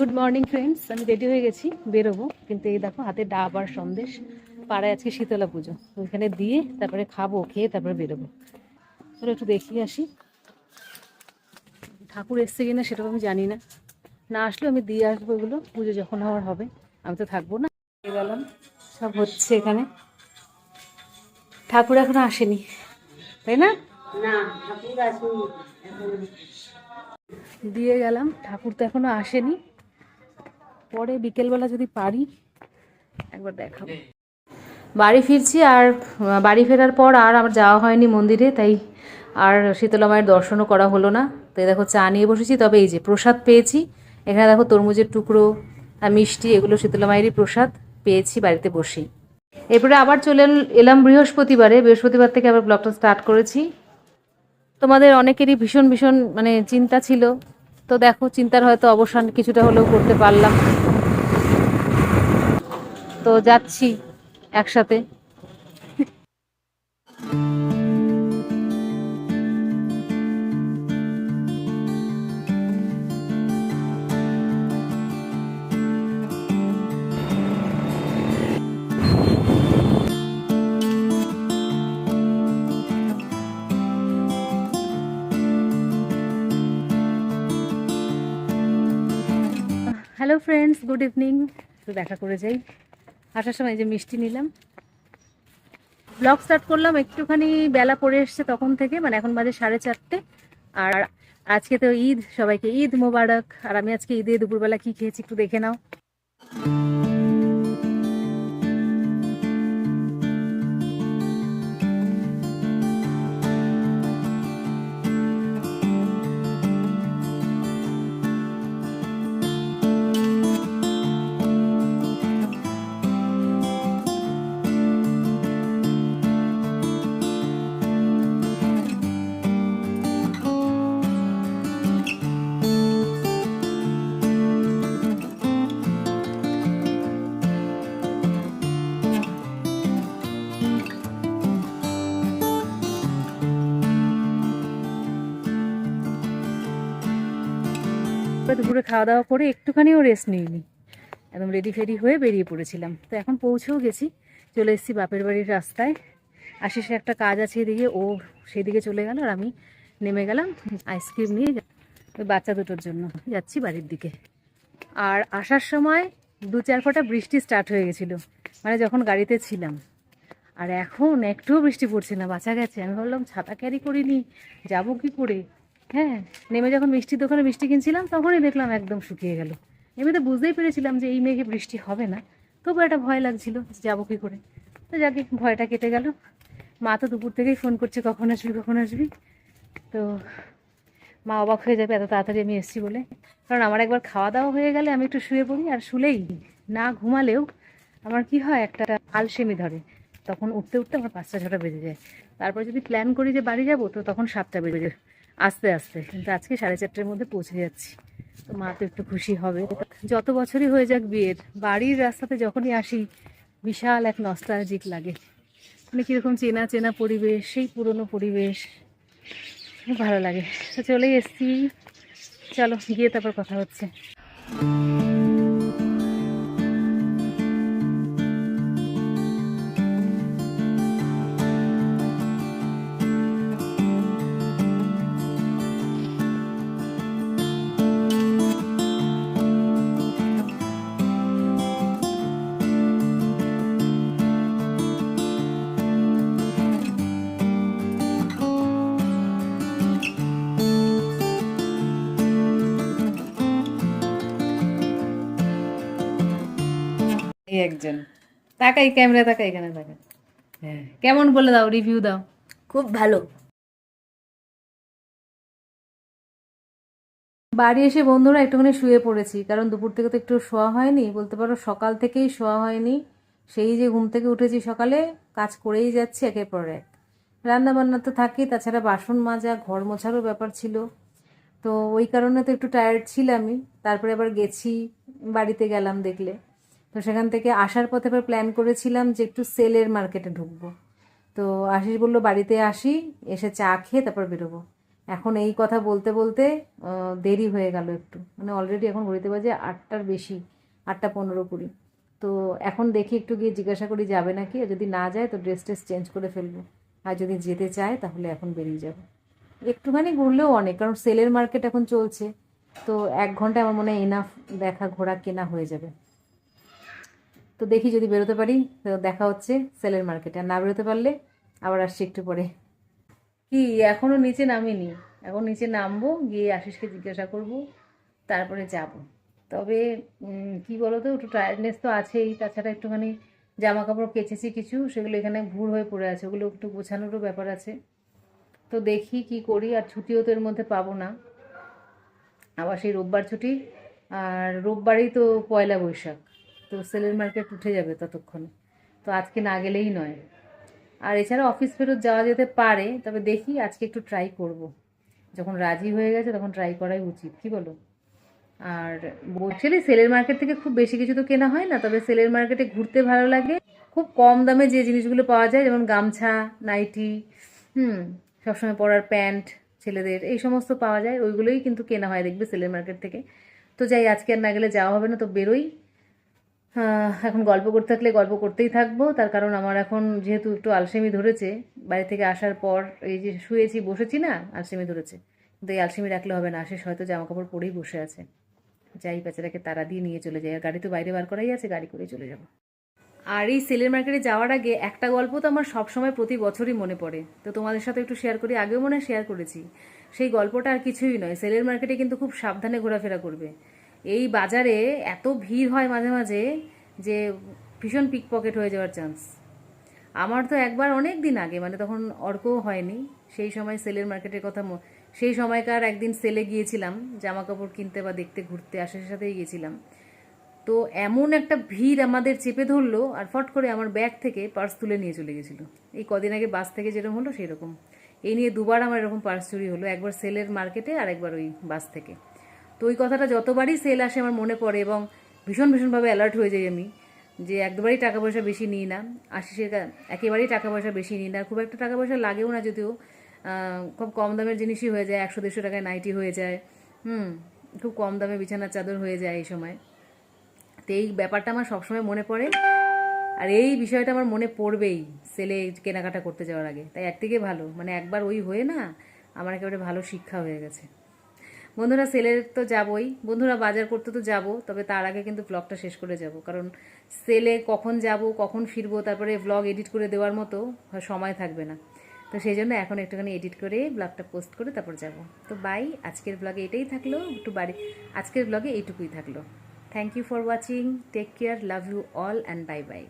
Good morning friends, আমি ready হয়ে গেছি, বেরোবো। কিন্তু এই দেখো হাতে ডাব আর সন্দেশ। পাড়ায় আজকে শীতলা পুজো, ওইখানে দিয়ে তারপরে খাবো, খেয়ে তারপরে বেরোবো। চলো একটু দেখিয়ে আসি ঠাকুর এসছে কিনা, সেটাও আমি জানি না। না আসলেও আমি দিয়ে আসবো এগুলো, পুজো যখন হওয়ার হবে। আমি তো থাকবো না। গেলাম, সব হচ্ছে এখানে। ঠাকুর এখনো আসেনি, তাই না? না, ঠাকুর আসেনি এখনো। দিয়ে গেলাম, ঠাকুর তো এখনো আসেনি। পরে বিকেলবেলা যদি পারি একবার দেখাবো। বাড়ি ফিরছি, আর বাড়ি ফেরার পর আর আমার যাওয়া হয়নি মন্দিরে, তাই আর শীতলা মায়ের দর্শনও করা হলো না। তাই দেখো চা নিয়ে বসেছি, তবে এই যে প্রসাদ পেয়েছি এখানে, দেখো তরমুজের টুকরো আর মিষ্টি, এগুলো শীতলা মায়েরই প্রসাদ পেয়েছি বাড়িতে বসেই। এরপরে আবার চলে এলাম বৃহস্পতিবারে। বৃহস্পতিবার থেকে আবার ব্লগটা স্টার্ট করেছি। তোমাদের অনেকেরই ভীষণ ভীষণ মানে চিন্তা ছিল, তো দেখো চিন্তার হয়তো অবসান কিছুটা হলেও করতে পারলাম। তো যাচ্ছি একসাথে। Hello friends, good evening. তো দেখা করে যাই। আসার সময় যে মিষ্টি নিলাম, ব্লগ স্টার্ট করলাম একটুখানি বেলা পড়ে এসছে তখন থেকে, মানে এখন বাজে 4:30। আর আজকে তো ঈদ, সবাইকে ঈদ মোবারক। আর আমি আজকে ঈদে দুপুরবেলা কি খেয়েছি একটু দেখে নাও। দুপুরে খাওয়া দাওয়া করে একটুখানিও রেস্ট নিইনি, একদম রেডি ফেডি হয়ে বেরিয়ে পড়েছিলাম। তো এখন পৌঁছেও গেছি, চলে এসেছি বাপের বাড়ির রাস্তায়। আশিসে একটা কাজ আছে এদিকে, ও সেদিকে চলে গেল, আর আমি নেমে গেলাম আইসক্রিম নিয়ে ওই বাচ্চা দুটোর জন্য। যাচ্ছি বাড়ির দিকে। আর আসার সময় 2-4 ফোঁটা বৃষ্টি স্টার্ট হয়ে গেছিলো, মানে যখন গাড়িতে ছিলাম। আর এখন একটুও বৃষ্টি পড়ছে না, বাঁচা গেছে। আমি ভাবলাম ছাতা ক্যারি করিনি, যাবো কি করে। হ্যাঁ, নেমে যখন মিষ্টির দোকানে মিষ্টি কিনছিলাম তখনই দেখলাম একদম শুকিয়ে গেল। এমনিতে বুঝতেই পেরেছিলাম যে এই মেঘে বৃষ্টি হবে না, তবু একটা ভয় লাগছিল যে যাবো কী করে। তো যাকে ভয়টা কেটে গেল। মা তো দুপুর থেকেই ফোন করছে, কখন আসবি কখন আসবি। তো মা অবাক হয়ে যাবে এত তাড়াতাড়ি আমি এসেছি বলে। কারণ আমার একবার খাওয়া দাওয়া হয়ে গেলে আমি একটু শুয়ে পড়ি, আর শুলেই না ঘুমালেও আমার কি হয়, একটা আলসেমি ধরে। তখন উঠতে উঠতে আমার 5টা-6টা বেজে যায়। তারপর যদি প্ল্যান করি যে বাড়ি যাব, তো তখন 7টা বেজে যায় আস্তে আস্তে। কিন্তু আজকে 4:30টার মধ্যে পৌঁছে যাচ্ছি। তো মা তো একটু খুশি হবে। যত বছরই হয়ে যাক বিয়ের, বাড়ির রাস্তাতে যখনই আসি বিশাল এক নস্টালজিক লাগে, মানে কীরকম চেনা চেনা পরিবেশ, সেই পুরনো পরিবেশ, খুব ভালো লাগে। তো চলেই এসছি, চলো গিয়ে তারপর কথা হচ্ছে। এই একজন তাকাই, ক্যামেরা তাকাই, এখানে তাকাই। হ্যাঁ, কেমন বলে দাও, রিভিউ দাও। খুব ভালো। বাড়ি এসে বন্ধুরা একটুখানি শুয়ে পড়েছি, কারণ দুপুর থেকে তো একটু শোয়া হয়নি, বলতে পারো সকাল থেকেই শোয়া হয়নি। সেই যে ঘুম থেকে উঠেছি সকালে, কাজ করেই যাচ্ছি একের পর এক। রান্না বান্না তো থাকেই, তাছাড়া বাসন মাজা, ঘর মোছারও ব্যাপার ছিল। তো ওই কারণে তো একটু টায়ার্ড ছিলামই। তারপরে আবার গেছি, বাড়িতে গেলাম দেখলে। তো সেখান থেকে আসার পথে আবার প্ল্যান করেছিলাম যে একটু সেলের মার্কেটে ঢুকবো। তো আশিস বললো বাড়িতে আসি, এসে চা খেয়ে তারপর বেরোবো। এখন এই কথা বলতে বলতে দেরি হয়ে গেল একটু, মানে অলরেডি এখন ঘড়িতে বাজে 8টার বেশি, 8:15-20। তো এখন দেখি একটু গিয়ে জিজ্ঞাসা করি যাবে নাকি, আর যদি না যায় তো ড্রেস ট্রেস চেঞ্জ করে ফেলবো, আর যদি যেতে চায় তাহলে এখন বেরিয়ে যাবো। একটুখানি ঘুরলেও অনেক, কারণ সেলের মার্কেট এখন চলছে, তো 1 ঘন্টা আমার মনে হয় এনাফ দেখা ঘোরা কেনা হয়ে যাবে। তো দেখি যদি বেরোতে পারি তো দেখা হচ্ছে সেলের মার্কেটে, আর না বেরোতে পারলে আবার আসছি একটু পরে। কি এখনো নিচে নামিনি, এখন নিচে নামবো, গিয়ে আশিসকে জিজ্ঞাসা করব, তারপরে যাব। তবে কি বলো তো, একটু টায়ার্ডনেস তো আছেই, তাছাড়া একটুখানি জামা কাপড় কেচেছি কিছু, সেগুলো এখানে ভুর হয়ে পড়ে আছে, ওগুলো একটু গোছানোরও ব্যাপার আছে। তো দেখি কি করি, আর ছুটিও তো এর মধ্যে পাবো না, আবার সেই রোববার ছুটি, আর রোববারই তো পয়লা বৈশাখ, তো সেলের মার্কেট উঠে যাবে ততক্ষণে, তো আজকে না গেলেই নয়। আর এছাড়া অফিস ফেরত যাওয়া যেতে পারে, তবে দেখি আজকে একটু ট্রাই করব, যখন রাজি হয়ে গেছে তখন ট্রাই করাই উচিত, কি বলো? আর বলছিলি সেলের মার্কেট থেকে খুব বেশি কিছু তো কেনা হয় না, তবে সেলের মার্কেটে ঘুরতে ভালো লাগে, খুব কম দামে যে জিনিসগুলো পাওয়া যায়, যেমন গামছা, নাইটি, হুম, সবসময় পরার প্যান্ট ছেলেদের, এই সমস্ত পাওয়া যায়, ওইগুলোই কিন্তু কেনা হয় দেখবে সেলের মার্কেট থেকে। তো যাই, আজকে আর না গেলে যাওয়া হবে না, তো বেরোই। এখন গল্প করতে থাকলে গল্প করতেই থাকবো, তার কারণ আমার এখন যেহেতু একটু আলসেমি ধরেছে, বাড়ি থেকে আসার পর এই যে শুয়েছি বসেছি না, আলসেমি ধরেছে, কিন্তু এই আলসেমি রাখলে হবে না, আশিস হয়তো জামা কাপড় পরেই বসে আছে, যাই বেচারাকে তাড়া দিয়ে নিয়ে চলে যাই, আর গাড়ি তো বাইরে বার করাই আছে, গাড়ি করেই চলে যাবো। আর এই সেলের মার্কেটে যাওয়ার আগে একটা গল্প তো আমার সবসময় প্রতি বছরই মনে পড়ে, তো তোমাদের সাথে একটু শেয়ার করি, আগেও মনে হয় শেয়ার করেছি। সেই গল্পটা আর কিছুই নয়, সেলের মার্কেটে কিন্তু খুব সাবধানে ঘোরাফেরা করবে। এই বাজারে এত ভিড় হয় মাঝে মাঝে যে ভীষণ পিকপকেট হয়ে যাওয়ার চান্স। আমার তো একবার অনেক দিন আগে, মানে তখন অর্কও হয়নি, সেই সময় সেলের মার্কেটের কথা সেই সময়কার একদিন সেলে গিয়েছিলাম জামা কাপড় কিনতে বা দেখতে, ঘুরতে আসার সাথেই গিয়েছিলাম। তো এমন একটা ভিড় আমাদের চেপে ধরলো, আর ফট করে আমার ব্যাগ থেকে পার্স তুলে নিয়ে চলে গেছিল। এই কদিন আগে বাস থেকে যেরকম হলো সেই রকম। এই নিয়ে দুবার আমার এরকম পার্স চুরি হলো, একবার সেলের মার্কেটে আর একবার ওই বাস থেকে। তো ওই কথাটা যতবারই সেল আসে আমার মনে পড়ে, এবং ভীষণ ভীষণভাবে অ্যালার্ট হয়ে যাই আমি, যে একবারই টাকা পয়সা বেশি নিই না, আশিসের একেবারেই টাকা পয়সা বেশি নিই না, খুব একটা টাকা পয়সা লাগেও না যদিও, খুব কম দামের জিনিসই হয়ে যায়, 100-150 টাকায় নাইটি হয়ে যায়, হুম, খুব কম দামে বিছানার চাদর হয়ে যায় এই সময়। তো এই ব্যাপারটা আমার সবসময় মনে পড়ে, আর এই বিষয়টা আমার মনে পড়বেই সেলে কেনাকাটা করতে যাওয়ার আগে, তাই একদিকে ভালো, মানে একবার ওই হয়ে না আমার একেবারে ভালো শিক্ষা হয়ে গেছে। বন্ধুরা সেলে তো যাবই, বন্ধুরা বাজার করতে তো যাব, তবে তার আগে কিন্তু ব্লগটা শেষ করে যাব, কারণ সেলে কখন যাব কখন ফিরবো তারপরে ব্লগ এডিট করে দেওয়ার মতো সময় থাকবে না, তো সেই জন্য এখন একটুখানি এডিট করে ব্লগটা পোস্ট করে তারপর যাব। তো বাই, আজকের ব্লগে এটাই থাকলো, একটু বাড়ি, আজকের ব্লগে এইটুকুই থাকলো। Thank you for watching, take care, love you all and bye by.